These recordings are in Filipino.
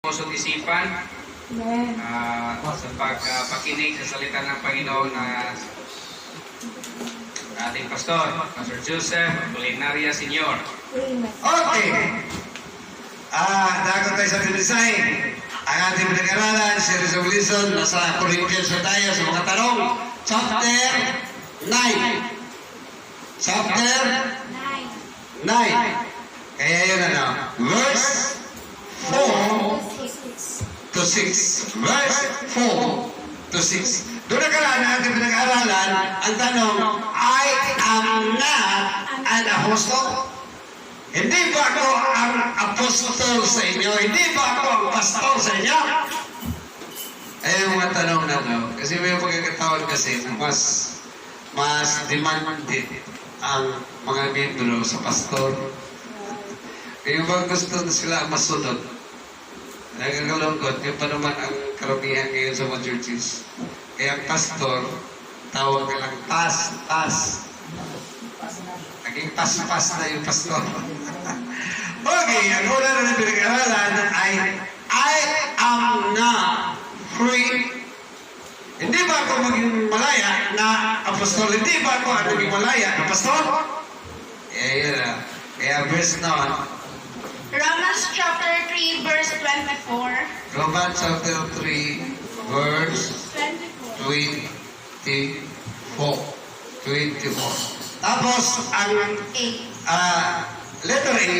pusong isipan sa pagpakinig sa salita ng Panginoon na ating pastor, Pastor Joseph Apolinaria Sr. Okay. Dago tayo sa Tinisahin. Ang ating pinag-aralan, si Resolution, nasa Corinthians na tayo sa mga tanong. Chapter 9. Chapter 9. Kaya yun verse 4 to 6. Verse 4 to 6. Doon na karaan na ating pinag-aralan, ang tanong, I am not an apostle. Hindi ba ako ang apostol sa inyo? Hindi ba ako ang pastor sa inyo? Ay, yung mga tanong na no. Kasi may pagkakataon kasi mas demanded ang mga membro sa pastor. Kaya bang gusto na sila masunod? Nagagalungkot, yung pa naman ang karamihan ngayon sa mga churches. Kaya ang pastor, tawag ka lang pas. Naging pas na yung pastor. Okay, ang una na pinag-aralan ay I am not free. Hindi ba ako maging malaya na apostol? Hindi ba ako ang maging malaya na pastor? Yun na. Kaya verse naman. Romans chapter 3 verse 24. Romans chapter 3 verse 24. Tapos, ang letter A,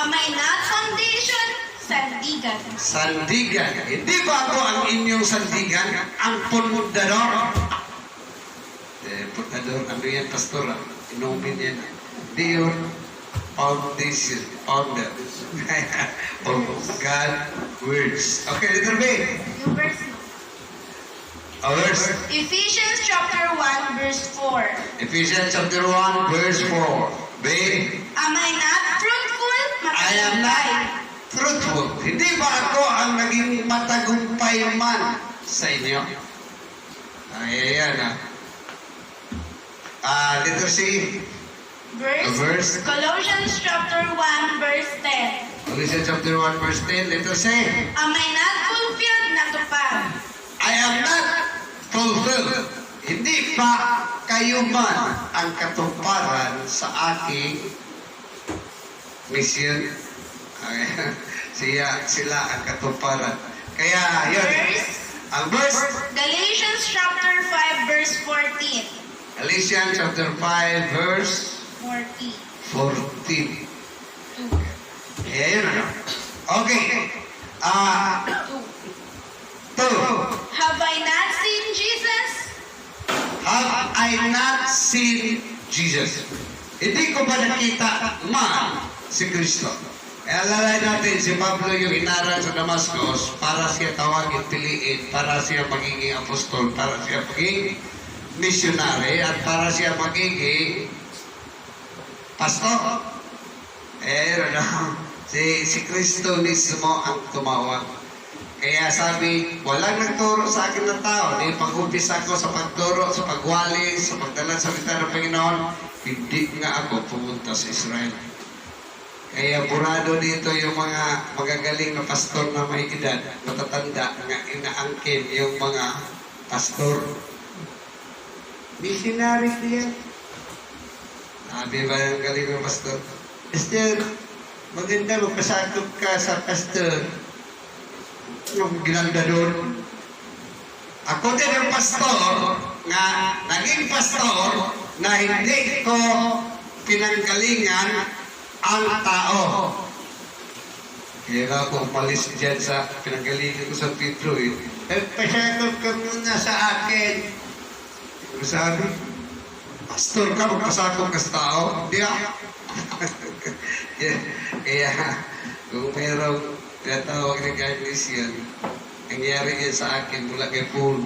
May not foundation, sandigan. sandigan. Hindi ba ako ang inyong sandigan? Ang pundador? Pundador, ano yan, pastor? Inumin yan. Hindi yun. Foundation. Founder. Of God words. Okay, letter B. Yung verse. Verse. Ephesians chapter 1 verse 4. Ephesians chapter 1, verse 4. B. Am I not fruitful? I am not truthful. Hindi ba ako ang naging matagumpay man sa inyo? Ayan letter C. Verse. Colossians chapter 1 verse 10. Colossians chapter 1, verse 10. Letter C. Am I not fulfilled na tupad? I am not fulfilled. Hindi pa kayo man ang katuparan sa aking mission. Sila ang katuparan. Kaya, yun. Ang verse. Galatians chapter 5 verse 14. Galatians chapter 5, verse 14. Kaya yun Okay. 2. Have I not seen Jesus? Have I not seen Jesus? Hindi ko ba nakita man si Kristo? Kaya lalay natin, si Pablo yung inaral sa Damascus para siya tawagin, piliin, para siya magiging apostol, para siya magiging missionary, at para siya magiging pastor. Si Kristo mismo ang tumawag. Kaya sabi, walang nagturo sa akin ng tao. Di pag-umpisa ko sa pagturo, sa pagwali, sa pagdala sa salita ng Panginoon, hindi nga ako pumunta sa Israel. Kaya burado dito yung mga magagaling na pastor na may edad, matatanda, nga inaangkin yung mga pastor. Missionary yan. Sabi ba yung galing ng pastor? Pastor, maganda magpasakop ka sa pastor. Yung ginanda doon. Ako din ang pastor na naging pastor na hindi ko pinanggalingan ang tao. Kaya ako umalis dyan sa pinanggalingan ko sa Pedro pasakop ka muna sa akin. Sabi, pastor ka, magpasakop ka sa tao? Hindi ako. Kaya kung mayroong tinatawag na kindness yan, nangyari yan sa akin mula kay Paul.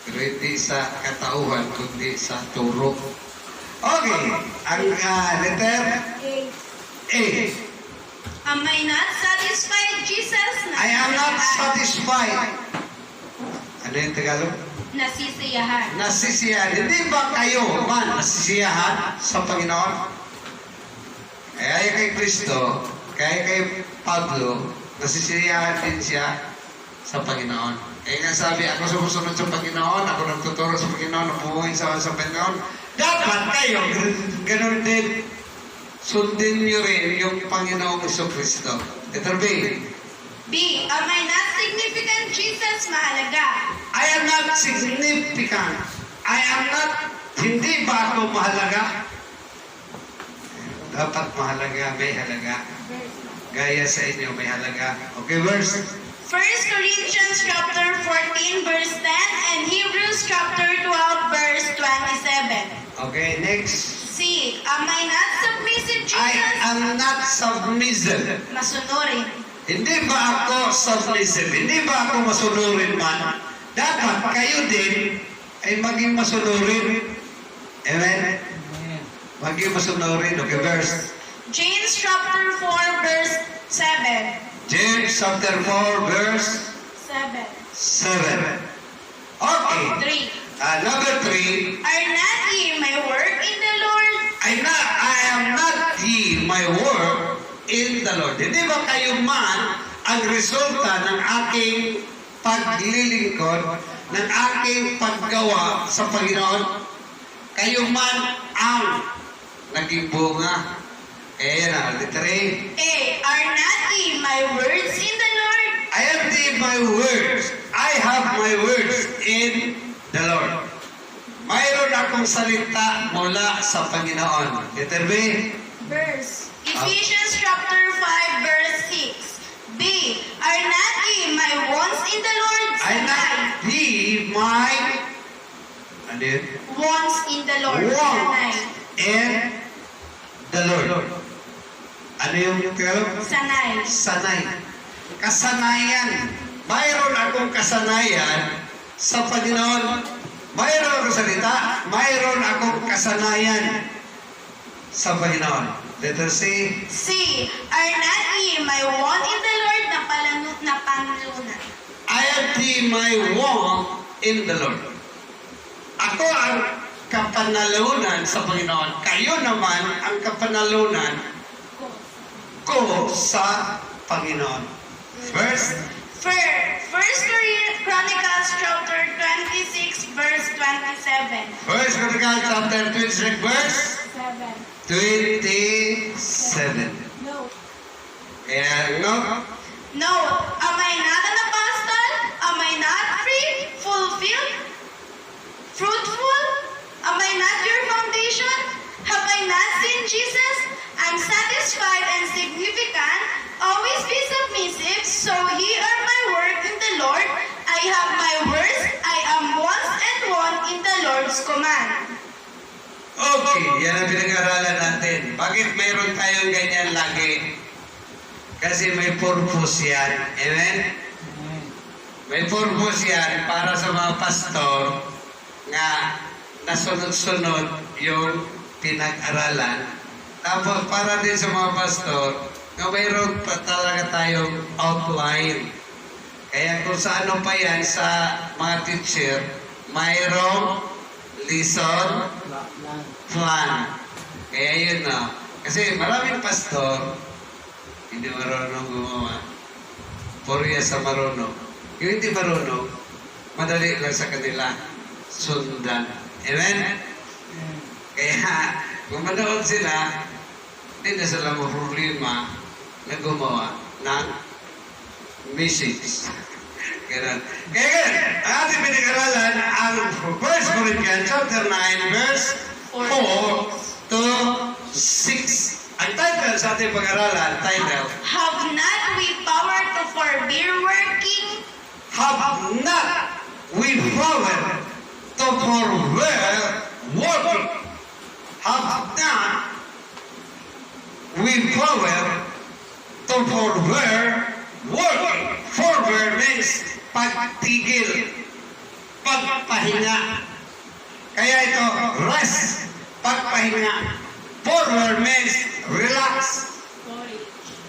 Pero hindi sa katauhan, kundi sa turo. Okay, ang letter A. Am I not satisfied, Jesus? I am not satisfied. Ano yung Tagalog? Nasisiyahan. Nasisiyahan. Hindi ba kayo man nasisiyahan sa Panginoon? Kaya kay Kristo, kaya kay Pablo, nasisiyahan din siya sa Panginoon. Kaya nga sabi, ako sumusunod sa Panginoon, ako nagtuturo sa Panginoon, napumuhin sa Panginoon. Dapat kayo, ganun din, sundin niyo rin yung Panginoong Kristo. Letter B. B. Am I not significant, Jesus? Mahalaga. I am not significant. I am not, hindi ba ako mahalaga? Dapat mahalaga, may halaga. Gaya sa inyo, may halaga. Okay, verse? 1 Corinthians chapter 14 verse 10 and Hebrews chapter 12 verse 27. Okay, next. C. Am I not submissive, Jesus? I am not submissive. Masunurin. Hindi ba ako submissive? Hindi ba ako masunurin man? Dapat kayo din ay maging masunurin. Amen? Maging masunurin. Okay, verse. James chapter 4 verse 7. James chapter 4, verse 7. 7. Okay. 3. Number 3. Are not ye my work in the Lord? I am not ye my work in the Lord. Hindi ba kayo man ang resulta ng aking paglilingkod, ng aking paggawa sa Panginoon? Kayo man ang naging bunga. Ayan na, letter A. A. Are not ye my words in the Lord? I have my words. I have my words in the Lord. Mayroon akong salita mula sa Panginoon. Letter B. Verse. Ephesians chapter 5 verse 6. B. Are not ye my wants in the Lord? I not be my ano yun? Wants in the Lord. Want in the Lord. Ano yung Tagalog? Sanay. Sanay. Kasanayan. Mayroon akong kasanayan sa Panginoon. Mayroon akong salita. Mayroon akong kasanayan sa Panginoon. Letter C. C. Are not ye my want in the Lord na panlunan? I am my want in the Lord. Ako ang kapanalunan sa Panginoon. Kayo naman ang kapanalunan ko sa Panginoon. First Chronicles chapter 26 verse 27. Chronicles chapter 26 verse 7. 27. No. Kaya, no? No. Am I not an apostle? Am I not free? Fulfilled? Fruitful? Am I not your foundation? Have I not seen Jesus? I'm satisfied and significant. Always be submissive, so ye are my work in the Lord. I have my words. I am once and one in the Lord's command. Okay, yan ang pinag-aralan natin. Bakit mayroon tayong ganyan lagi? Kasi may purpose yan. Amen? May purpose yan para sa mga pastor nga nasunod-sunod yung pinag-aralan. Tapos para din sa mga pastor na mayroon pa talaga tayong outline. Kaya kung sa ano pa yan sa mga teacher, mayroong lesson plan. Kaya yun na. Kasi maraming pastor, hindi marunong gumawa. Puriya sa marunong. Yung hindi marunong, madali lang sa kanila sundan. Amen? Kaya, kung manood sila, hindi na sila problema na gumawa ng message. Kaya ganyan, ang ating pinag-aralan ang 1 Corinthians chapter 9 verse 4 to 6. Ang title sa ating pag-aralan, title, Have not we power to forbear working? Have not we power to forbear working? Have not we power to forbear working? Forbear means pagtigil, pagpahinga. Kaya ito, rest, pagpahinga. Forbear means relax,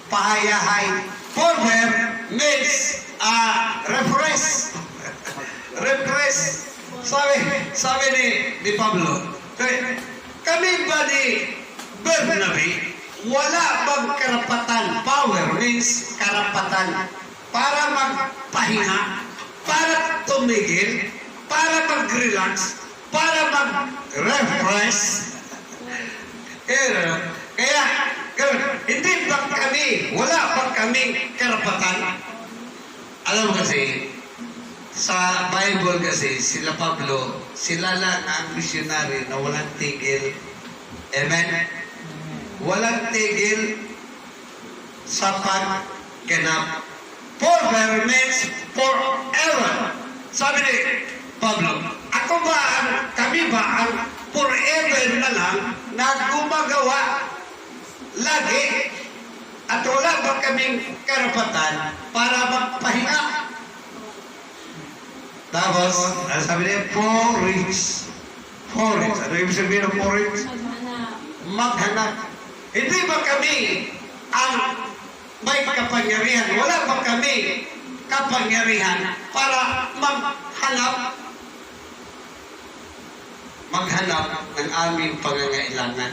pahayahay. Forbear means refresh. Refresh. Sabi ni Pablo, kami ba ni Bernabe wala bang karapatan? Power means karapatan para magpahinga, para tumigil, para mag-relax, para mag-refresh. Kaya, hindi ba kami, wala ba kami karapatan? Alam mo kasi, sa Bible kasi, sila Pablo, sila lang ang missionary na walang tigil. Amen? Walang tigil sa pagganap. Forever means forever. Sabi ni Pablo, ako ba, kami ba ang forever na lang na gumagawa lagi? At wala ba kaming karapatan para magpahinga? Tapos, sabi niya, porridge. Porridge. Ano yung sabihin ng porridge? Maghanap. Hindi ba kami ang may kapangyarihan? Wala ba kami kapangyarihan para maghanap ng aming pangangailangan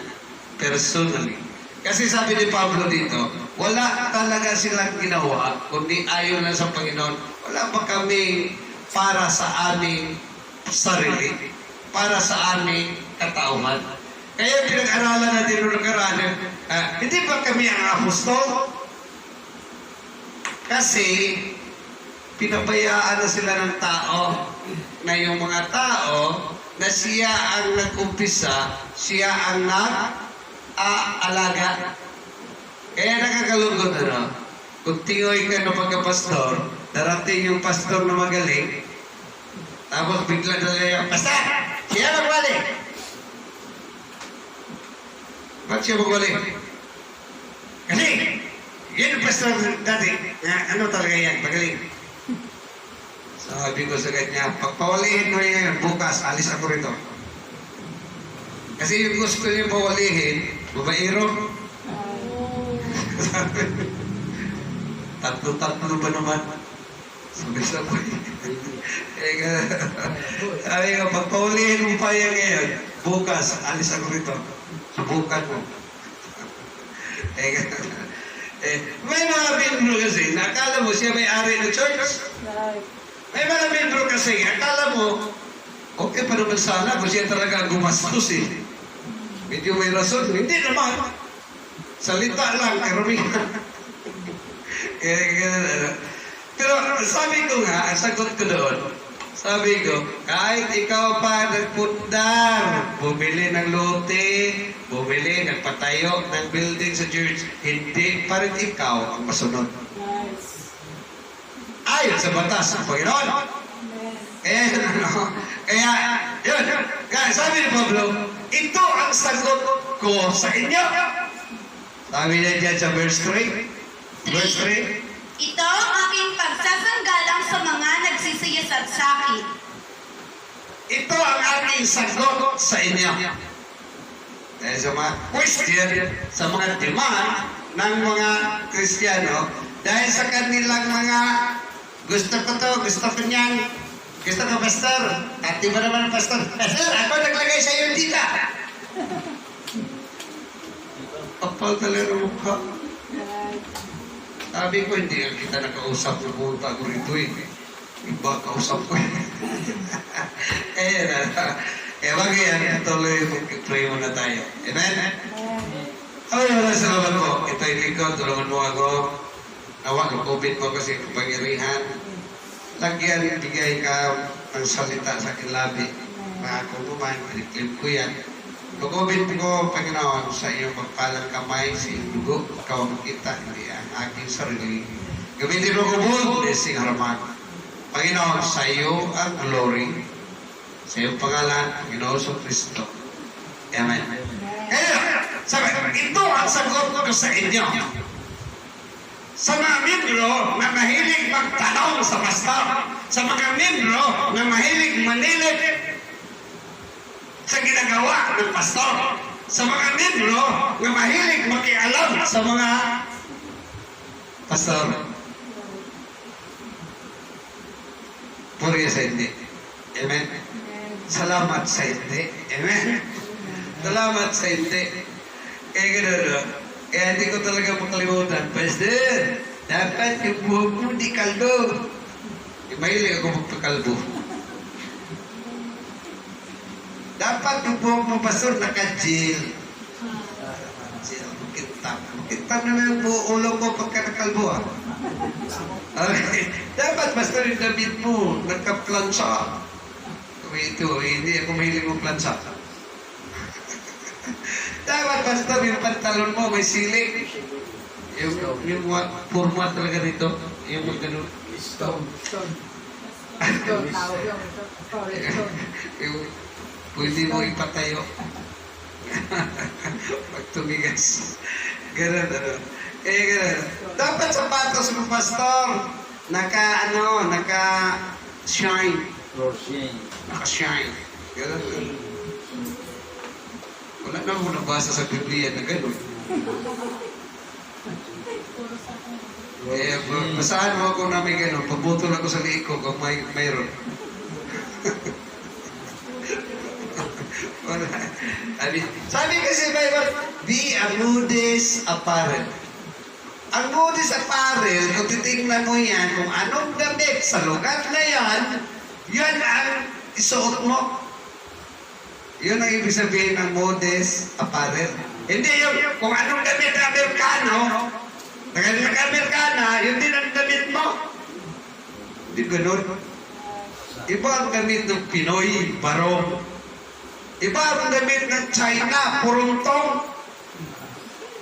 personally? Kasi sabi ni Pablo dito, wala talaga silang ginawa, kundi ayaw na sa Panginoon. Wala ba kami para sa aming sarili, para sa aming katauhan? Kaya pinag-aralan natin noong nakaraan, hindi ba kami ang apostol? Kasi pinabayaan na sila ng tao, na yung mga tao na siya ang nag-umpisa, siya ang nag-aalaga. Kaya nakakalungkot, ano? Kung tingoy ka ng pagkapastor, darating yung pastor na magaling, tapos bigla na lang, Pastor! Siya magwali! Ba't siya magwali? Kasi, yan ang pastor dati. Ano talaga yan? Magaling. Sabi ko sa kanya, pagpawalihin mo yan, bukas, alis ako rito. Kasi yung gusto niya pawalihin, babaero. Tatlo ba naman? Sabay-sabay. Sabi ko, pagpaulihin mo pa yan ngayon, bukas, alis ako rito. Subukan mo. May mga membro kasi, nakala mo siya may-ari ng church. May mga membro kasi, akala mo, okay pa naman sana kung siya talaga ang gumastos eh. Medyo may rason. Hindi naman. Salita lang, karamihan. Pero sabi ko nga, ang sagot ko doon, sabi ko, kahit ikaw pa nagpundar, bumili ng lote, bumili, nagpatayo ng building sa church, hindi pa rin ikaw ang masunod. Ayon sa batas ng Panginoon. Yun. Kaya sabi ni Pablo, ito ang sagot ko sa inyo. Sabi niya dyan sa verse 3. Verse 3. Ito ang aking pagsasanggalang sa mga nagsisiyasat sa akin. Ito ang aking sagot sa inyo. Dahil sa mga Christian, sa mga demand ng mga Kristiyano, dahil sa kanilang mga gusto ko to, gusto ko niyan, gusto ko pastor, at di ba naman pastor? Pastor, ako naglagay sa iyo dita. Kapal talaga ng mukha. Sabi ko, hindi kita nakausap na punta ko rito eh. Iba kausap ko eh. Wag yan, tuloy mag-pray muna tayo. Amen? Ay, wala salamat po. Ito'y likod, tulungan mo ako. Nawa, COVID mo kasi kapangyarihan. Lagyan, bigay ka ng salita sa aking labi. Mga kumuman, piniklim ko yan. Pag-COVID ko, Panginoon, sa iyong pagpalang kamay, sa iyong dugo, ikaw makita, hindi ang aking sarili. Gamitin mo ko po, blessing haraman. Panginoon, sa iyo ang glory, sa iyong pangalan, Panginoon sa Kristo. Amen. Kaya, sabi, ito ang sagot ko sa inyo. Sa mga membro na mahilig magtanong sa pastor, sa mga membro na mahilig manilip sa ginagawa ng pastor, sa mga membro na mahilig makialam sa mga pastor. Puri sa hindi. Amen? Salamat sa hindi. Amen? Salamat sa hindi. Kaya gano'n, Kaya hindi ko talaga makalimutan. Pastor, dapat yung buhok mo di kalbo. Mahilig ako magpakalbo. Dapat yung buhok mo, Pastor, naka-gel. Makintab na yung ulo ko pagka nakalbo, ah. Okay. Dapat, Pastor, yung damit mo, nagka-plansa. Ito, hindi ako mahilig mo plansa. Dapat, Pastor, yung pantalon mo, may silik. Yung format talaga dito. Yung magano. Pwede mo ipatayo. Pag tumigas. Ganun, ano. Kaya ganun. Dapat sapatos mo, Pastor. Naka-shine. Naka-shine. Ganun. Wala na ako nabasa sa Biblia na gano'n. Basahan mo ako na may gano'n. Pabutol ako sa liig ko kung mayroon. Sabi kasi Bible, be a modest apparel. Ang modest apparel, kung titignan mo yan, kung anong damit sa lugar na yan, yan ang isuot mo. Yun ang ibig sabihin ng modest apparel. Hindi yung kung anong damit na Amerikano, nag-Amerikana, yun din ang damit mo. Hindi ganun. Iba ang damit ng Pinoy, barong. Iba ang damit ng China, puruntong.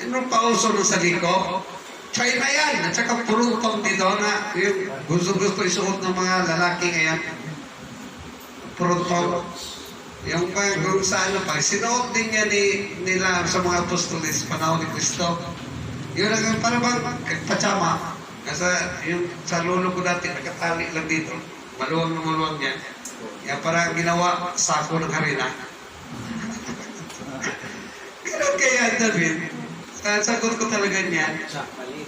Anong pauso ng saliko? China yan, at saka puruntong dito na yung gusto-gusto isuot ng mga lalaki ngayon. Puruntong. Yung kung sa ano pa, sinuot din niya nila sa mga apostolis, panahon ni Cristo. Yun ang para bang pachama. Kasi yung sa lolo ko dati, nakatali lang dito. Maluwang na maluwang yan. Kaya parang ginawa sako ng harina. Ganun kaya, David. Sagot ko talaga niyan.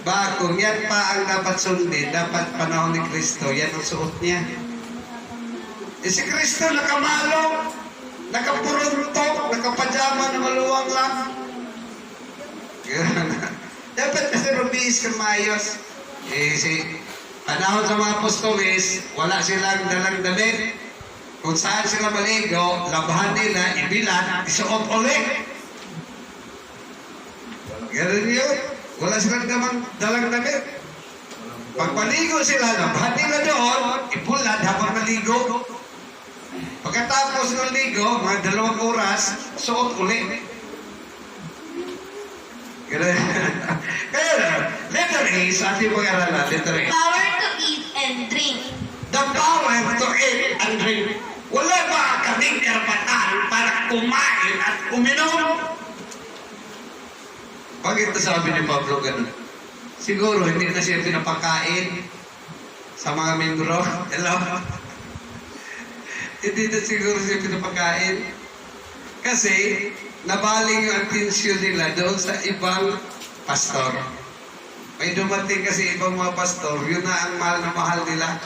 Bakong, yan pa ang dapat sundin. Dapat panahon ni Cristo, yan ang suot niya. Si Cristo nakamalong. Nakapuruntok, nakapajama na maluwang lang. Dapat kasi rubis ka maayos. Panahon sa mga apostolis, wala silang dalang damit. Kung saan sila maligo, labahan nila, ibilan, isuot ulit. Ganun yun. Wala silang dalang damit. Pag maligo sila, labahan nila doon, ibulan habang naligo. Pagkatapos ng ligo, mga 2 oras, suot ulit. Kaya na, letter A, sa ating pag-aralan, letter A. Power to eat and drink. The power to eat and drink. Wala ba kaming karapatan para kumain at uminom? Bakit nasabi ni Pablo ganun? Siguro hindi na siya pinapakain sa mga membro. Hello? Hindi na siguro siya pinapakain. Kasi, nabaling yung atensyon nila doon sa ibang pastor. May dumating kasi ibang mga pastor, yun na ang mahal na mahal nila.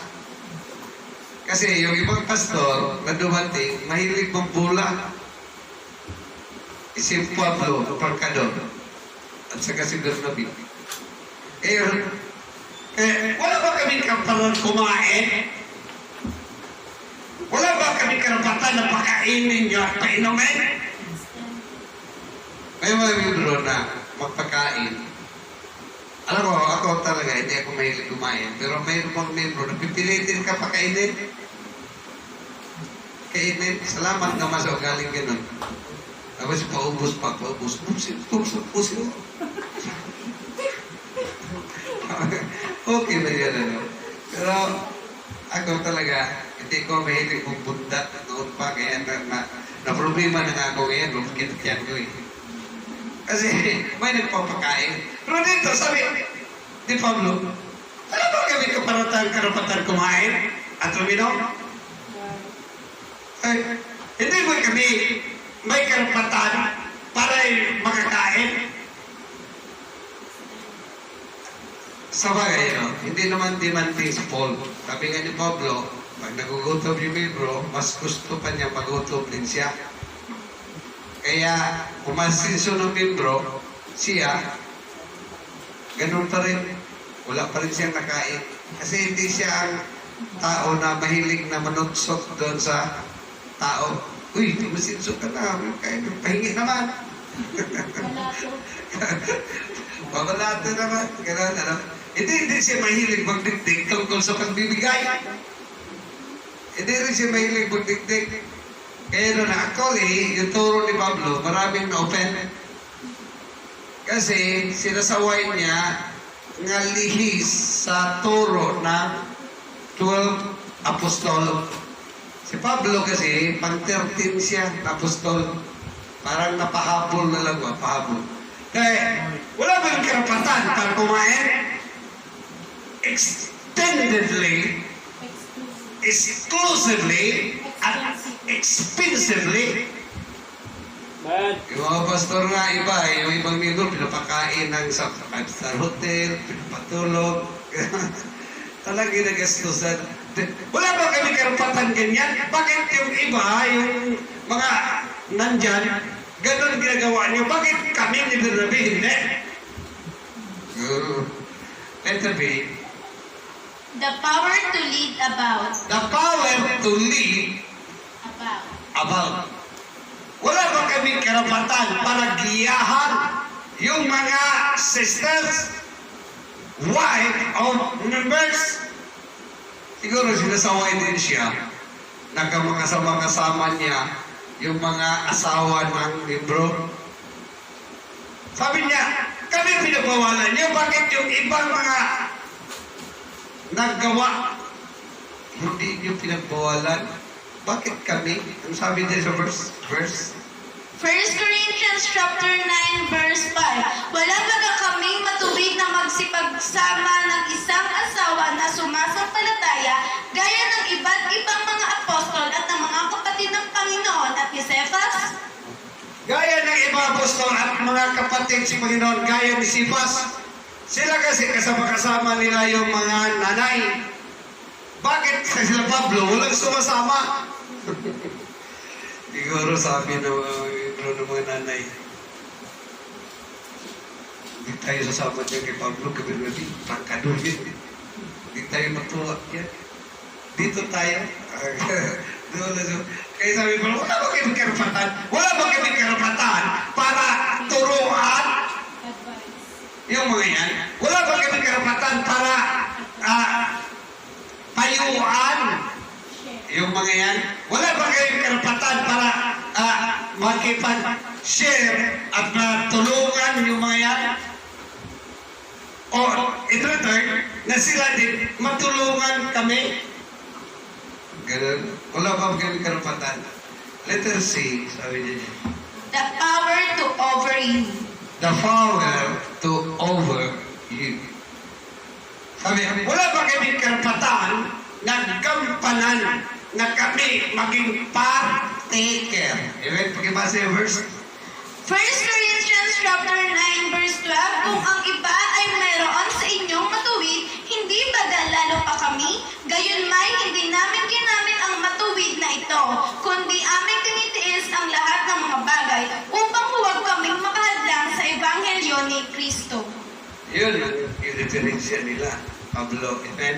Kasi yung ibang pastor na dumating, mahilig mambula. Si Pablo, Parcador, at saka si Bernabe. Wala ba kaming kampalan kumain? Wala ba kami karapatan na pakainin niyo at painumin? May mga membro na magpakain. Alam mo, ako talaga, hindi ako mahilig kumain. Pero may mga membro na pipilitin ka pakainin. Kainin. Salamat naman sa ugaling ganun. Tapos paubos. Pusin. Okay na yan, ano. Pero ako talaga, hindi ko mahilig kong bundat noon pa, kaya na problema na nga ako ngayon, lumkit-kyan ko eh. Kasi may nagpapakain. Pero dito, sabi ni Pablo, ano ba kami karapatan kumain at uminom? Ay, hindi ba kami may karapatan para makakain? Sabagay, no? Hindi naman demanding si Paul. Sabi nga ni Pablo, pag nagugutom yung membro, mas gusto pa niya magutom din siya. Kaya, umasinso ng membro, siya, ganun pa rin. Wala pa rin siyang nakain. Kasi hindi siya ang tao na mahilig na manutsok doon sa tao. Uy, masinso ka na. Pahingi naman. Babalato naman. Ganun, ano? Hindi siya mahilig magdikdik tungkol sa pagbibigay. Hindi rin siya mahilig magdikdik. Kaya doon, actually, yung turo ni Pablo, maraming na-open. Kasi sinasaway niya nga lihis sa turo ng 12 apostol. Si Pablo kasi, pang 13 siya, apostol. Parang napahabol na lang, pahabol. Kaya, wala ba yung karapatan para kumain? Extendedly, exclusively, at expensively. Yung mga pastor nga iba, yung ibang nilo, pinapakain ng sa 5-star hotel, pinapatulog. Talagang nagastusan. Wala ba kami karapatan ganyan? Bakit yung iba, yung mga nandyan, ganun ginagawa niyo? Bakit kami ni Bernabe hindi? Letter B. The power to lead about. The power to lead about. Wala ba kami karapatan para giyahan yung mga sisters, wife of members? Siguro sinasaway din siya na mga kasama niya yung mga asawa ng libro. Sabi niya, kami pinagbawalan niyo, bakit yung ibang mga naggawa hindi niyo pinagbawalan? Bakit kami? Ano sabi din sa verse? 1 Corinthians chapter 9 verse 5. Wala baga kaming matuwid na magsipagsama ng isang asawa na sumasampalataya gaya ng iba't ibang mga apostol at ng mga kapatid ng Panginoon at ni Cephas? Gaya ng ibang apostol at mga kapatid si Panginoon, gaya ni Cephas. Sila kasi kasama-kasama nila yung mga nanay. Bakit sila Pablo walang sumasama? Siguro sabi ng mga nanay, hindi tayo sasama dyan kay Pablo, kay Bernabe, pangkadul yun. Hindi tayo matuwa yan. Dito tayo. Kaya sabi ko, wala ba kami karapatan? Wala ba kami karapatan para turuan yung mga yan? Wala ba kami karapatan para payuan yung mga yan? Wala ba kayong karapatan para makipag-share at tulungan yung mga yan? O, ito na sila din, matulungan kami. Ganun. Wala ba kayong karapatan? Letter C, sabi niya. The power to over you. The power to over you. Sabi, wala ba kayong karapatan na gampanan na kami maging partaker? Amen? Pakibasa yung verse. 1 Corinthians chapter 9 verse 12. Kung ang iba ay mayroon sa inyong matuwid, hindi ba lalo pa kami? Gayunmay, hindi namin ginamit ang matuwid na ito, kundi aming tinitiis ang lahat ng mga bagay upang huwag kaming makahadlang sa ebanghelyo ni Kristo. Yun ang referensya nila, Pablo. Amen?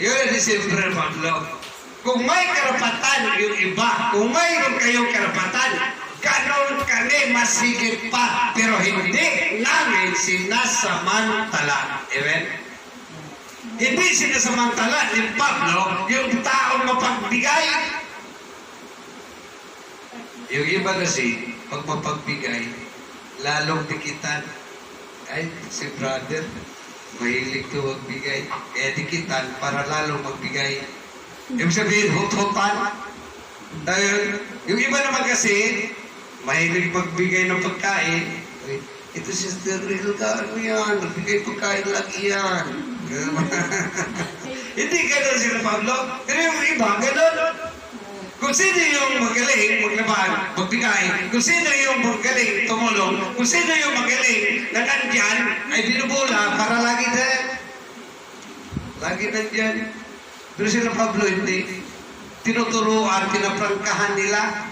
Yun ang siyempre, Pablo. Kung may karapatan yung iba, kung mayroon kayong karapatan, ganon kami masigit pa, pero hindi namin sinasamantala. Amen? Hindi sinasamantala ni Pablo yung taong mapagbigay. Yung iba kasi, pag mapagbigay, lalong dikitan. Ay, si brother, mahilig to magbigay. Kaya dikitan para lalong magbigay. Ibig sabihin, hut-hutan. Dahil, yung iba naman kasi, mahilig magbigay ng pagkain. Ito si Sister Rilda, ano yan? Nagbigay pagkain lagi yan. Hindi gano'n sila, Pablo. Pero yung iba, gano'n. Kung sino yung magaling maglaban, magbigay, kung sino yung magaling tumulong, kung sino yung magaling na nandyan, ay binubula para lagi din. Lagi nandyan. Pero sila Pablo, hindi. Tinuturuan, pinaprangkahan nila.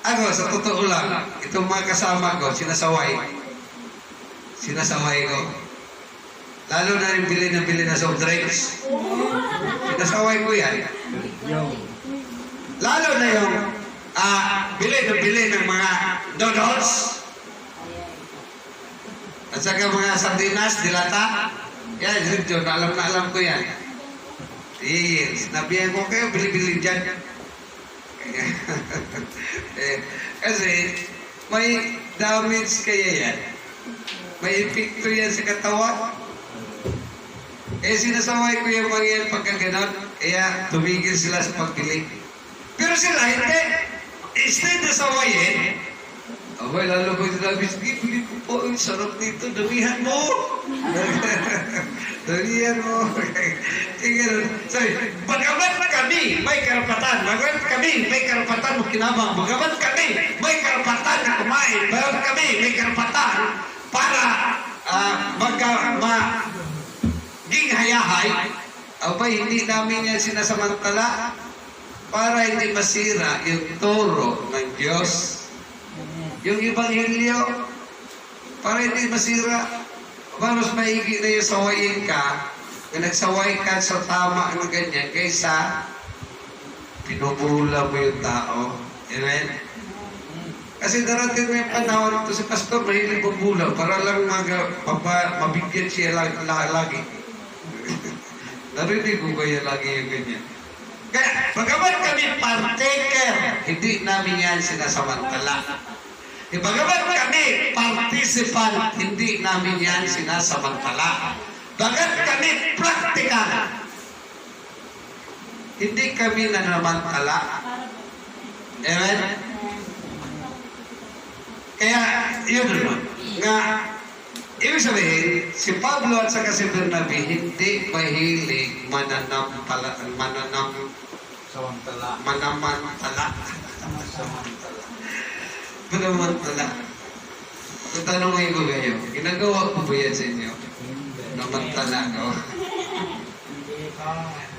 Ako, sa totoo lang, itong mga kasama ko, sinasaway. Sinasaway ko. Lalo na yung bili na soft drinks. Nasaway ko yan. Lalo na yung bili ng mga noodles. At saka mga sardinas, dilata. Yan, yun, alam ko yan. Yes, sinabihan ko kayo, bili-bili dyan. Kasi, may damage kaya yan. May epekto yan sa katawan. Sinasaway ko yung mga yan pagka ganon, kaya tumigil sila sa pagbili. Pero sila hindi. Instead na sawayin, abay, lalo ko sinabi, sige, bili ko po, ang sarap dito, damihan mo. Damihan mo. Sabi, bagamat kami may karapatan, bagamat kami may karapatan makinabang, bagamat kami may karapatan na kumain, bagamat kami may karapatan para maging hayahay, abay, hindi namin yan sinasamantala para hindi masira yung turo ng Diyos. Yung Ebanghelyo, para hindi masira, mas maigi na yung sawayin ka, na nagsaway ka sa tama ng ganyan, kaysa pinubula mo yung tao. Amen? Kasi darating na yung panahon ito si Pastor, mahilig bubula para lang mabigyan siya lagi. Narinig ko kaya lagi yung ganyan. Kaya, bagamat kami partaker, hindi namin yan sinasamantala. Bagamat kami participant, hindi namin yan sinasamantala. Bagamat kami practical, hindi kami nanamantala. Amen? Kaya, yun naman. Nga, ibig sabihin, si Pablo at saka si Bernabe, hindi mahilig manamantala. Manamantala. Kung tanongin ko kayo, ginagawa ko ba yan sa inyo? Namantala ko.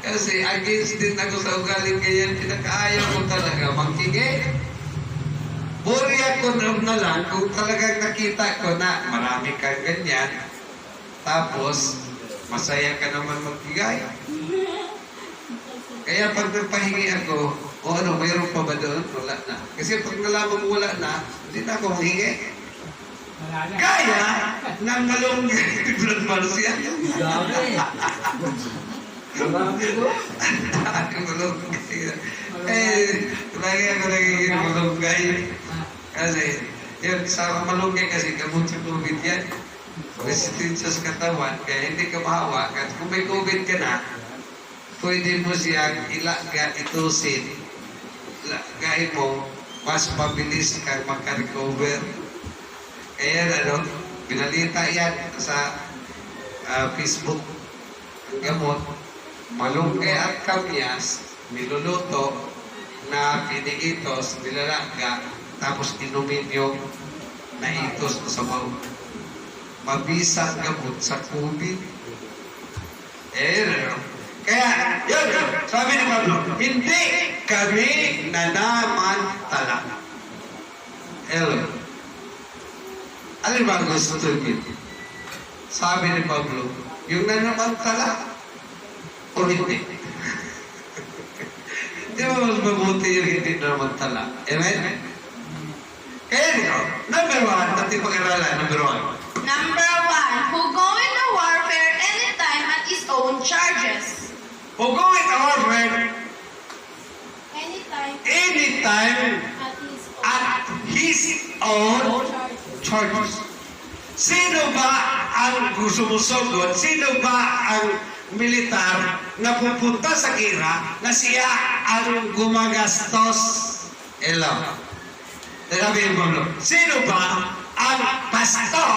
Kasi against din ako sa ugaling ganyan, pinakaayaw ko talaga magkigay. Buriya ko na lang kung talagang nakita ko na marami kang ganyan, tapos masaya ka naman magbigay. Kaya pag nagpahingi ako, o ano, mayroon pa ba doon? Wala na. Kasi pag nalaman mo wala na, hindi na ako mahingi. Kaya, nang malunggay, blood Marcia. Malunggay. Lagi ako nagiging malunggay. Kasi, yun, sa malunggay kasi, gamot sa COVID yan. Resistensya sa katawan, kaya hindi ka mahawa. At kung may COVID ka na, pwede mo siyang ilaga, itusin. Ilagain mo, mas mabilis kang makarecover. Kaya pinalita yan sa Facebook. Ang gamot, malunggay at kamyas, niluluto na piniitos, nilalaga, tapos inumin yung naitos sa sabaw. Mabisang gamot sa COVID. Kaya, yun, sabi ni Pablo, hindi kami nanamantala. Ano ba ang gusto tuwin? Sabi ni Pablo, yung nanamantala o hindi? Di ba mas mabuti yung hindi nanamantala? Amen? Kaya nito, number 1, natin pag-aralan, number 1. Number 1, who go in the warfare anytime at his own charges. Who go in the warfare anytime at his own charges. Sino ba ang sumusugot? Sino ba ang militar na pupunta sa gira na siya ang gumagastos? Sabi ni Pablo, sino ba ang pastor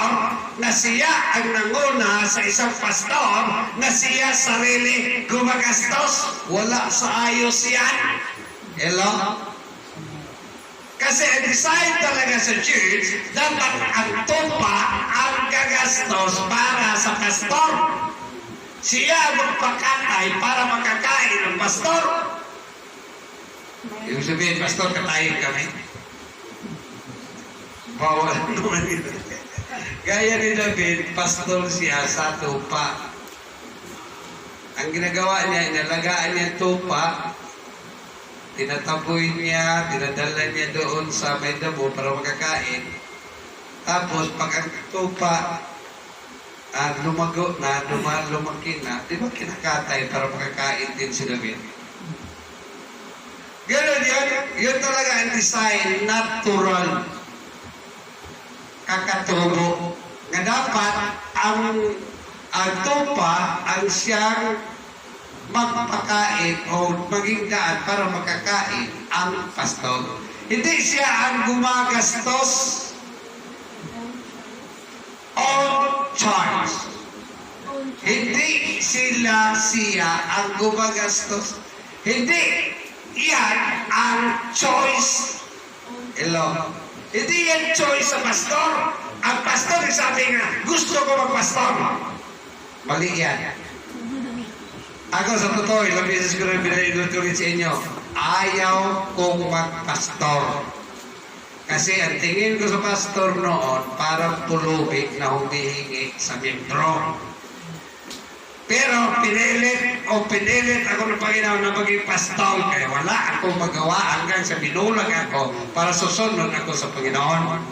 na siya ang nanguna sa isang pastor na siya sarili gumagastos? Wala sa ayos yan. Kasi design talaga sa church, dapat ang tupa ang gagastos para sa pastor. Siya magpakatay para makakain ng pastor. Yung sabihin, pastor, katayin kami. Bawal naman yun. Gaya ni David, pastor siya sa tupa. Ang ginagawa niya, inalagaan niya tupa, tinataboy niya, dinadala niya doon sa may damo para makakain. Tapos, pag ang tupa lumago na, lumaki na, di ba kinakatay para makakain din si David? Ganun yun. Yun talaga ang design, natural. Kakatubo. Na dapat ang tupa ang siyang magpakain o maging daan para makakain ang pastor. Hindi siya ang gumagastos on charge. Hindi siya ang gumagastos. Hindi yan ang choice. Hello? Hindi yan choice sa pastor. Ang pastor sabi nga, gusto ko magpastor. Mali yan. Ako sa totoo, ilang beses ko rin pinag-inutulit sa inyo, ayaw kong magpastor. Kasi ang tingin ko sa pastor noon, parang pulubig na humihingi sa membro. Pero pinilit ako ng Panginoon na maging pastor. Kaya wala akong magawa hanggang sa binulag ako para susunod ako sa Panginoon.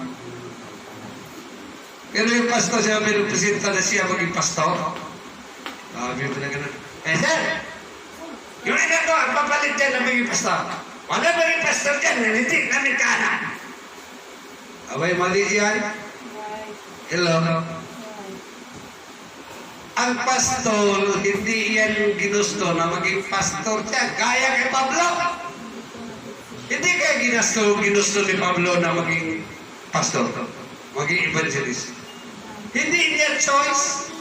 Pero yung pastor siya, pinupresenta na siya maging pastor. Sabi mo na gano'n. Sir, yung ina ko, ang papalit dyan na maging pastor. Wala maging pastor dyan, hindi namin kaanak. Abay, mali yan. Hello. Ang pastor, hindi yan ginusto na maging pastor siya. Gaya kay Pablo. Hindi kaya ginusto ni Pablo na maging pastor, maging evangelist. Hindi niya choice.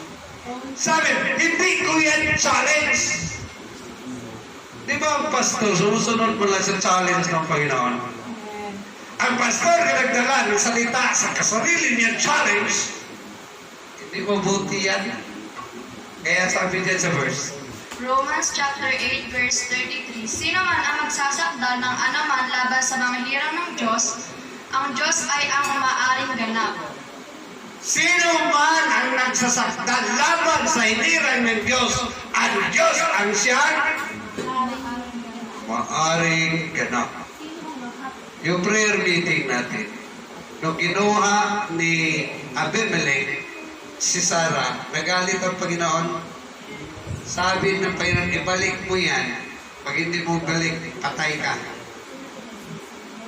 Sabi, hindi ko yan challenge. Di ba ang pastor, sumusunod mo lang sa challenge ng Panginoon? Ang pastor nagdala ng salita sa kasarili niyang challenge. Hindi mabuti yan. Kaya sabi dyan sa verse. Romans chapter 8 verse 33. Sino man ang magsasakdal ng anuman laban sa mga hirang ng Diyos, ang Diyos ay ang maaring ganap. Sino man ang nagsasakdal laban sa hinirang ng Diyos, ang Diyos ang siyang maaring ganap. Yung prayer meeting natin, nung kinuha ni Abimelech si Sarah, nagalit ang Panginoon. Sabi ng Panginoon, ibalik mo yan. Pag hindi mo balik, patay ka.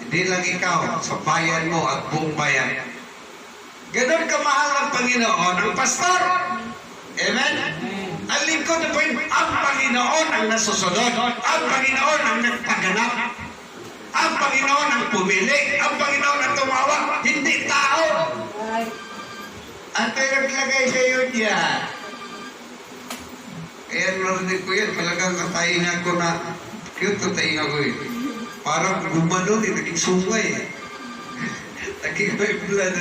Hindi lang ikaw, sa bayan mo at buong bayan. Ganon kamahal ang Panginoon, ang pastor. Amen? Ang lingkod na po yun, ang Panginoon ang nasusunod. Ang Panginoon ang nagpaganap. Ang Panginoon ang pumili. Ang Panginoon ang tumawa. Hindi tao. At kaya naglagay sa iyo diyan. Kaya narinig ko yan, talagang kataingan ko na, cute kataingan ko eh. Parang gumano, naging sungay. Naging may blood.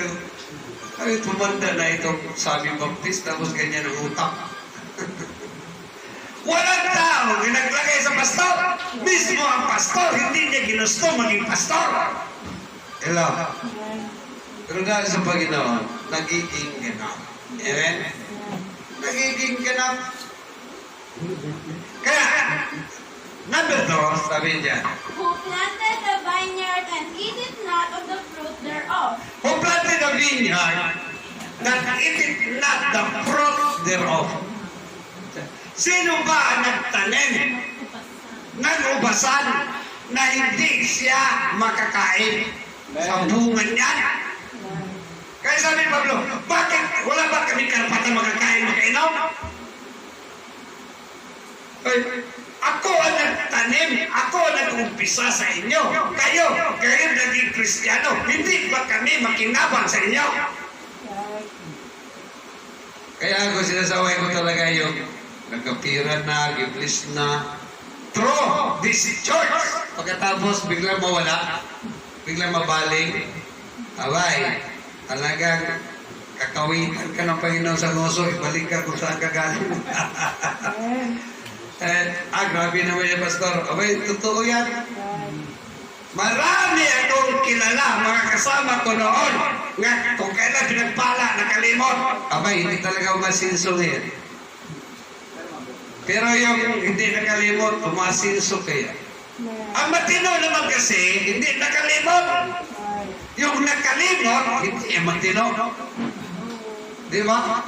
Ay, tumanda na itong sabi baptist, tapos ganyan ang utak. Walang tao na naglagay sa pastor. Mismo ang pastor, hindi niya ginusto maging pastor. Hello? Pero dahil sa Panginoon, nagiging ganap. Amen? Nagiging ganap. Kaya, number 2, sabi niya, Who planted the vineyard and eateth not of the fruit thereof? who planted the vineyard that eateth not the fruit thereof? Sino ba ang nagtanim ng ubasan na hindi siya makakain sa bunga niya? Kaya sabi ni Pablo, bakit wala ba kami karapatan makakain, makainom? Ako ang nagtanim, ako ang nag-umpisa sa inyo. Kayo naging Kristiyano, hindi ba kami makinabang sa inyo? Kaya ako sinasaway ko talaga yung nagkapiran na, giblis na. True, this is church. Pagkatapos, biglang mawala, biglang mabaling. Abay, talagang kakawitan ka ng Panginoon sa ngoso, ibalik ka kung saan ka galing. Grabe naman yung pastor. Abay, totoo yan. Marami akong kilala, mga kasama ko noon, nga kung kailan pinagpala, nakalimot. Abay, hindi talaga umasinso yan. Pero yung hindi nakalimot, umasinso kaya. Ang matino naman kasi, hindi nakalimot. Yung nakalimot, hindi matino. Di ba?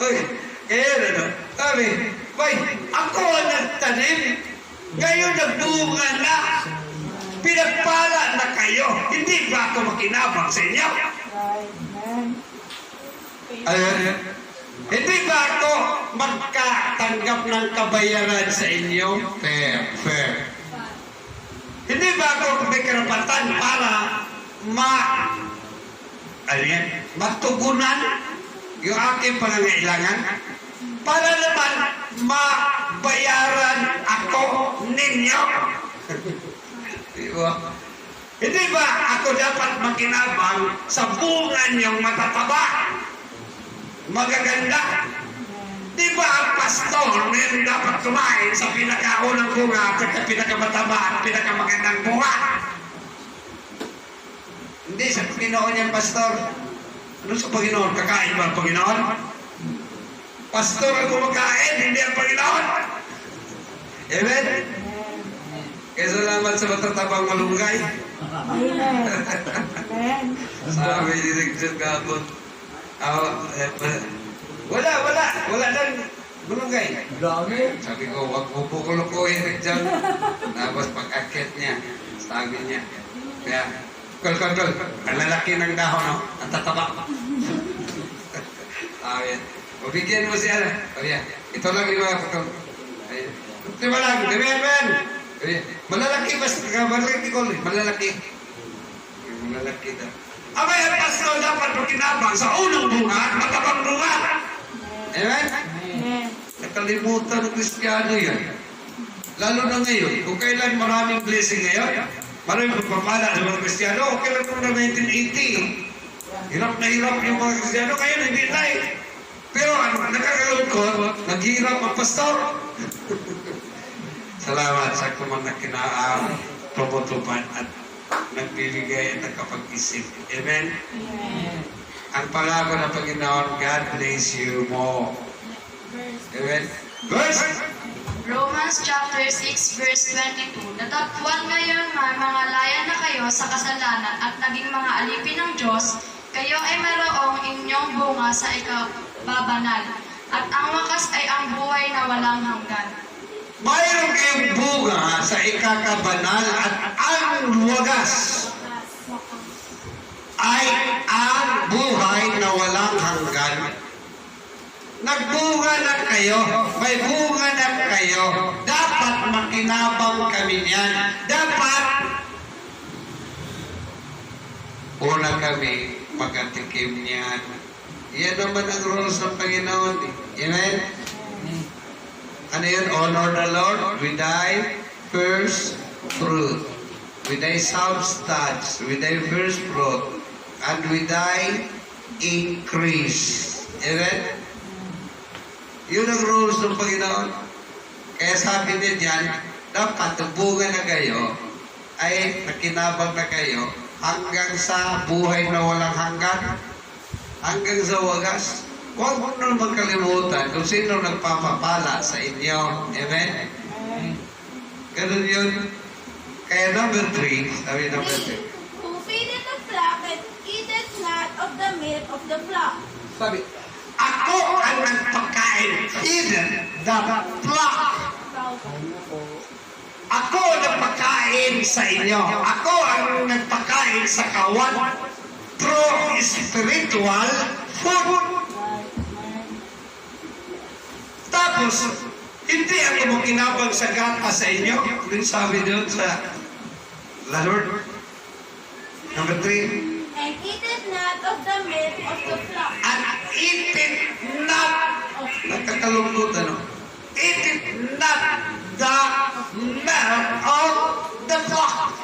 Uy, kaya ano? Sabi, bay, ako ang nagtanim. Ngayon nagbunga na. Pinagpala na kayo. Hindi ba ako makinabang sa inyo? Ayun. Hindi ba ako magkatanggap ng kabayaran sa inyo? Fair. Hindi ba ako may karapatan para matugunan yung aking pangangailangan? Para naman mabayaran ako ninyo. Diba? Hindi ba ako dapat makinabang sa bunga niyong matataba? Magaganda. Di ba ang pastor meron dapat kumain sa pinakaunang bunga at pinakamataba at pinakamagandang bunga? Hindi sa Panginoon yan, pastor. Ano sa Panginoon? Kakain ba ang Panginoon? Pastor ang kumakain, hindi ang Panginoon. Amen? Kaya salamat sa matatabang malunggay. Sabi ni Richard Gabon. Wala lang malunggay. Sabi ko, wag mo po kulukuhin Richard. Tapos pag-akit niya, sabi niya, kaya, kol, ang lalaki ng dahon, no? Ang tataba. Sabi, bigyan mo siya. Sabi, ito lang yung mga pagkong. Ito ba lang, damihan. Malalaki basta, malalaki daw. Abay, ang pastor dapat makinabang sa unang bunga at matabang bunga. Amen? Nakalimutan ng Kristiyano yan. Lalo na ngayon, kung kailan maraming blessing ngayon, maraming pagpapala sa mga Kristiyano, okay lang kung na 1980. Hirap na hirap yung mga Kristiyano, ngayon hindi na eh. Pero nakakalungkot, naghihirap ang pastor. Salamat sa kumang tumutupan at nagbibigay at nakapag-isip. Amen? Ang pangako ng Panginoon, God bless you more. Amen? Verse? Romans chapter 6 verse 22. Natagpuan ngayon mga laya na kayo sa kasalanan at naging mga alipin ng Diyos, kayo ay mayroong inyong bunga sa ikababanal. At ang wakas ay ang buhay na walang hanggan. Mayroon kayong bunga sa ikakabanal at ang wagas ay ang buhay na walang hanggan. Nagbunga na kayo, may bunga na kayo, dapat makinabang kami niyan. Dapat una kami magkatikim niyan. Yan naman ang rules ng Panginoon. Amen? Ano yun? Honor the Lord with thy first fruit, with thy substance, with thy first fruit, and with thy increase. Amen? Yun ang rules ng Panginoon. Kaya sabi niya dyan, dapat bunga na kayo, ay nakinabang na kayo, hanggang sa buhay na walang hanggan, hanggang sa wagas. Huwag mo nang magkalimutan kung sino nagpapapala sa inyo. Amen? Ganun yun. Kaya number 3, sabi number 3. Who feedeth the flock and eateth not of the milk of the flock. Sabi, ako ang nagpakain. Feedeth the flock. Ako ang nagpakain sa inyo. Ako ang nagpakain sa kawan. Through spiritual food. Tapos, hindi ako makinabang sa gata sa inyo. Yung sabi doon sa Lord. Number 3. And eateth not of the milk of the flock. And eat it not. Nagkakalungkot ano? Eat it not the milk of the flock.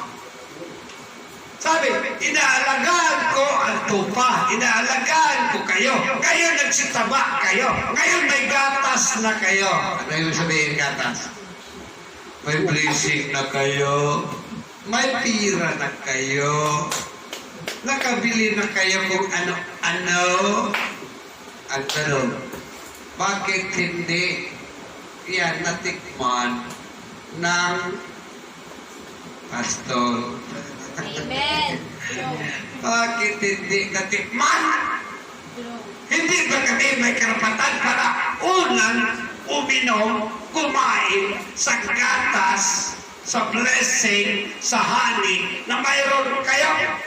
Sabi, inaalagaan ko ang tupa, inaalagaan ko kayo. Kayo nagsitaba kayo. Ngayon may gatas na kayo. Ano yung sabihin gatas? May blessing na kayo. May pira na kayo. Nakabili na kayo kung ano-ano. Ang tanong, bakit hindi yan natikman ng pastor? Amen. Bakit hindi natikman? Hindi ba kami may karapatan para unang uminom, kumain sa gatas, sa blessing, sa honey na mayroon kayo?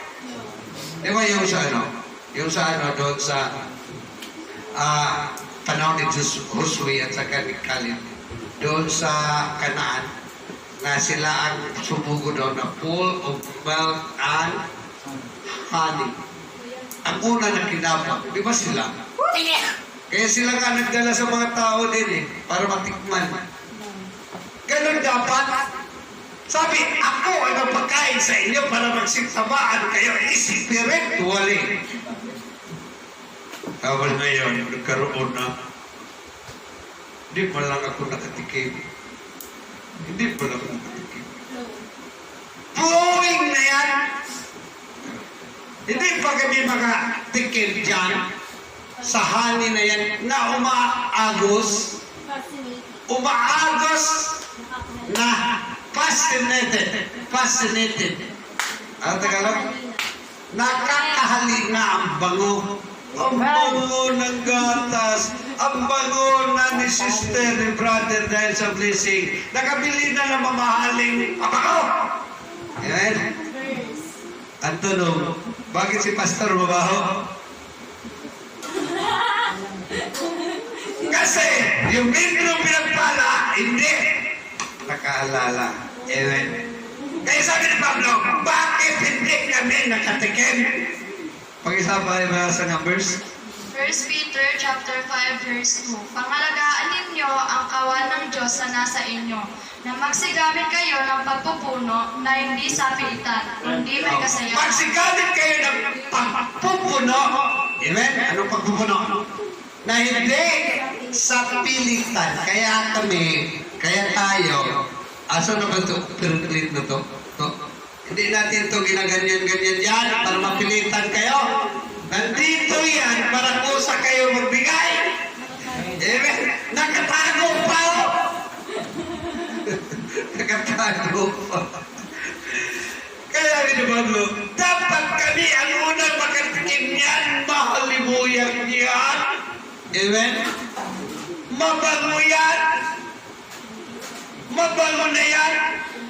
Di ba yung sa ano? Yung sa ano doon sa panahon ni Josue at saka ni Caleb doon sa Kanaan na sila ang sumugo doon na full of milk and honey. Ang una na kinabang, di ba sila? Kaya sila nga nagdala sa mga tao din para matikman. Ganun dapat. Sabi, ako ang napakain sa inyo para magsitabaan kayo spiritually. Tawal ngayon, nagkaroon na. Hindi pa lang ako nakatikim. Hindi pa lang ako nakatikim. Flowing na yan. Hindi pa kami makatikim dyan sa honey na yan na umaagos na fascinated. Ang Tagalog? Nakakahalina ang bango. Ang bango ng gatas. Ang bango na ni sister, ni brother dahil sa blessing. Nakabili na ng mamahaling bango. Amen? Ang tanong, bakit si pastor mabaho? Kasi yung membro pinagpala, hindi nakaalala. Amen. Kaya sabi ni Pablo, bakit hindi kami nakatikim? Pag-isa pa yung mga sa numbers? 1 Peter chapter 5 verse 2. Pangalagaan ninyo ang kawan ng Diyos na nasa inyo, na magsigamit kayo ng pagpupuno na hindi sa pilitan, kundi may kasayahan. Magsigamit kayo ng pagpupuno. Amen? Anong pagpupuno? Na hindi sa pilitan. Kaya tayo, asa na ba ito? Pirate na to? Hindi natin ito ginaganyan-ganyan yan para mapilitan kayo. Nandito yan para kusa kayo magbigay. Amen? Nakatago pa o. Nakatago pa. Kaya ni Pablo, dapat kami ang unang makatikim yan. Mahalibuyang yan. Amen? Mabango yan. Mabango na yan.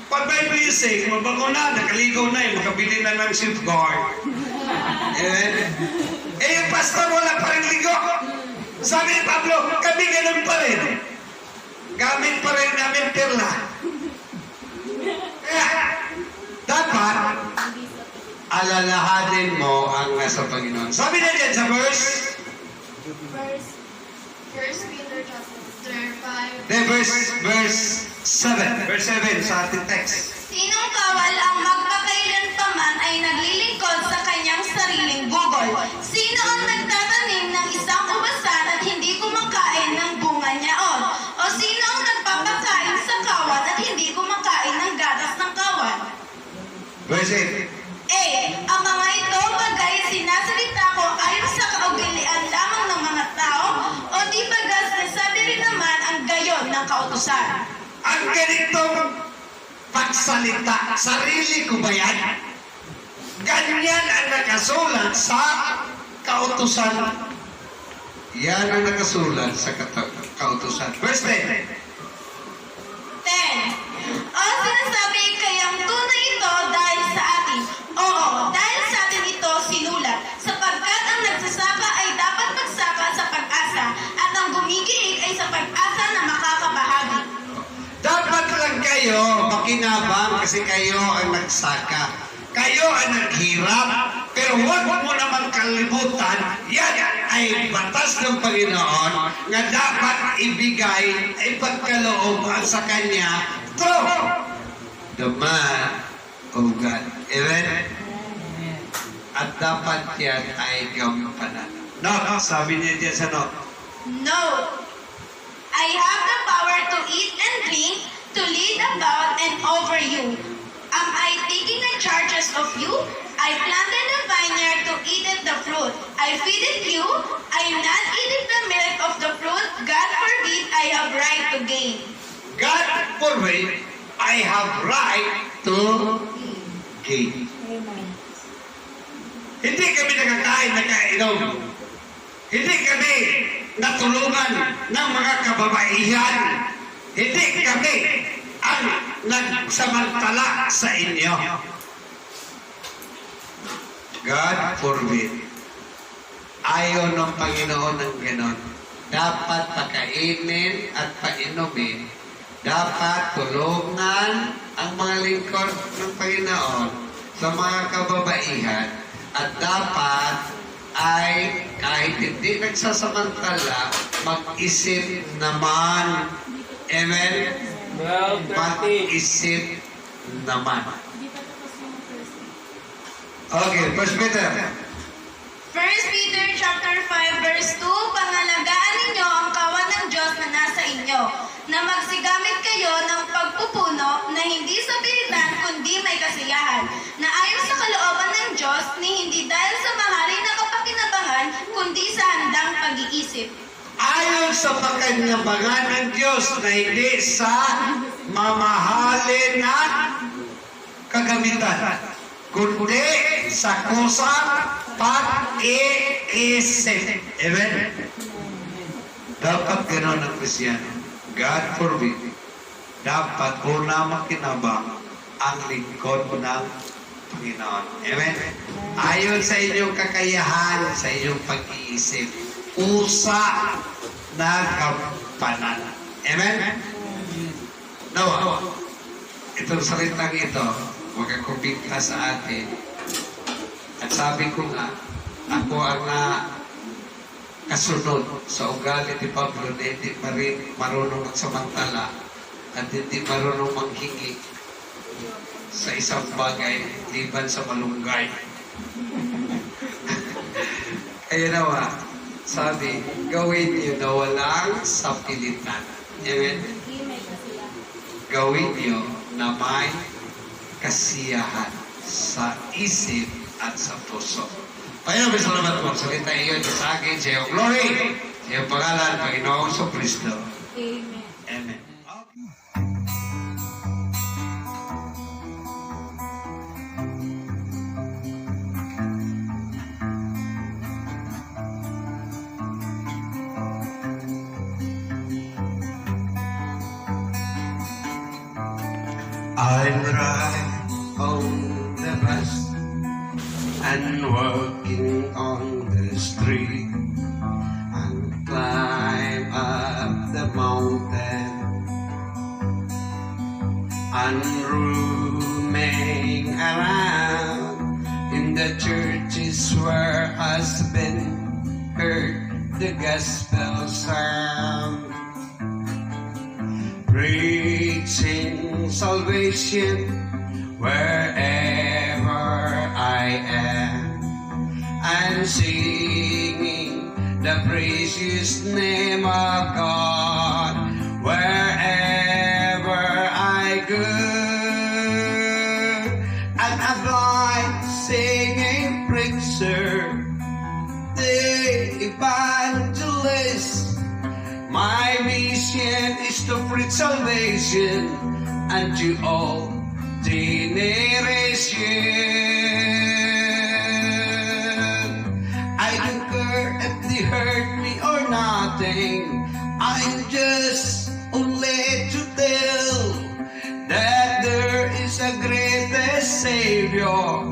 Pag may blessing, mabango na, nakaligaw na yun, makabili na ng safeguard. Amen? Yung pastor wala pa rin ligo. Sabi ni Pablo, kami ganun pa rin. Gamit pa rin namin perla. Kaya, dapat, alalahanin mo ang nasa Panginoon. Sabi na dyan sa verse 1 Peter chapter 5. Verse 7. Verse 7 sa ating text. Sinong kawal ang magpakailanpaman ay naglilingkod sa kanyang sariling bugol? Sino ang nagtatanim ng isang ubasan at hindi kumakain ng bunga niyaon? O sino ang nagpapakain sa kawan at hindi kumakain ng gatas ng kawan? Verse 8. Ang mga ito bagay sinasalita ko ayon sa kaugalian lamang ng mga tao o di bagas nasabi rin naman ang gayon ng kautusan. Ang ganitong pagsalita, sarili ko ba yan? Ganyan ang nakasulat sa kautusan. Yan ang nakasulat sa kautusan. Verse 10. 10. Sinasabi kayang tunay ito dahil sa atin. Oo, dahil sa atin ito sinulat, sapagkat ang nagsasaka ay dapat magsaka sa pag-asa, at ang gumigiig ay sa pag-asa na makakabahagi. Dapat lang kayo makinabang kasi kayo ang nagsaka. Kayo ang naghirap. Pero huwag mo naman kalimutan, yan ay batas ng Panginoon na dapat ibigay, ipagkaloob sa Kanya through the man of God. Amen? At dapat yan ay gampanan. No, sabi niya dyan sa note. No. I have the power to eat and drink, to lead about and over you. Am I taking the charges of you? I planted the vineyard to eat it the fruit. I feeded you. I am not eating the milk of the fruit. God forbid I have right to gain. God forbid, I have right to gain. Hindi kami nakakain, nakainom. Hindi kami natulungan ng mga kababaihan. Hindi kami ang nagsamantala sa inyo. God forbid. Ayaw ng Panginoon ng ganon. Dapat pakainin at painumin. Dapat tulungan ang mga lingkod ng Panginoon sa mga kababaihan. At dapat ay kahit hindi nagsasamantala, mag-isip naman. Amen? Mag-isip naman. Okay, 1 Peter. 1 Peter chapter 5 verse 2, pangalagaan ninyo ang kawan ng Diyos na nasa inyo, na magsigamit kayo ng pagpupuno na hindi sa pilitan kundi may kasiyahan, na ayon sa kalooban ng Diyos ni hindi dahil sa maharing na kapakinabangan kundi sa handang pag-iisip. Ayon sa pagkanyambangan ng Diyos na hindi sa mamahalin na kagamitan, kundi sa kusang pag-iisip. Amen? Dapat gano'n ang Kristyano. God forbid. Dapat una makinabang ang lingkod ng Panginoon. Amen? Ayon sa inyong kakayahan, sa inyong pag-iisip, usa na kampanan. Amen? Nawa, itong salitang ito, magkakupita sa atin. At sabi ko nga, ako ang kasunod sa ugali ni Pablo na hindi marunong magsamantala at hindi marunong manghingi sa isang bagay liban sa malunggay. Kaya nawa, sabi, gawin niyo na walang sapilitan. Amen? Gawin niyo na may kasiyahan sa isip at sa puso. Panginoon, salamat po. Salita iyon sa akin sa iyong glory. Sa iyong pangalan, Panginoong Kristo. Amen. Amen. I ride on the bus and walking on the street and climb up the mountain and roaming around in the churches where has been heard the gospel sound. Preaching salvation wherever I am, and singing the precious name of God wherever I go. And I'm like singing preacher, the evangelist. My mission is to preach salvation unto all generation. I don't care if they hurt me or nothing. I'm just only to tell that there is a greatest Savior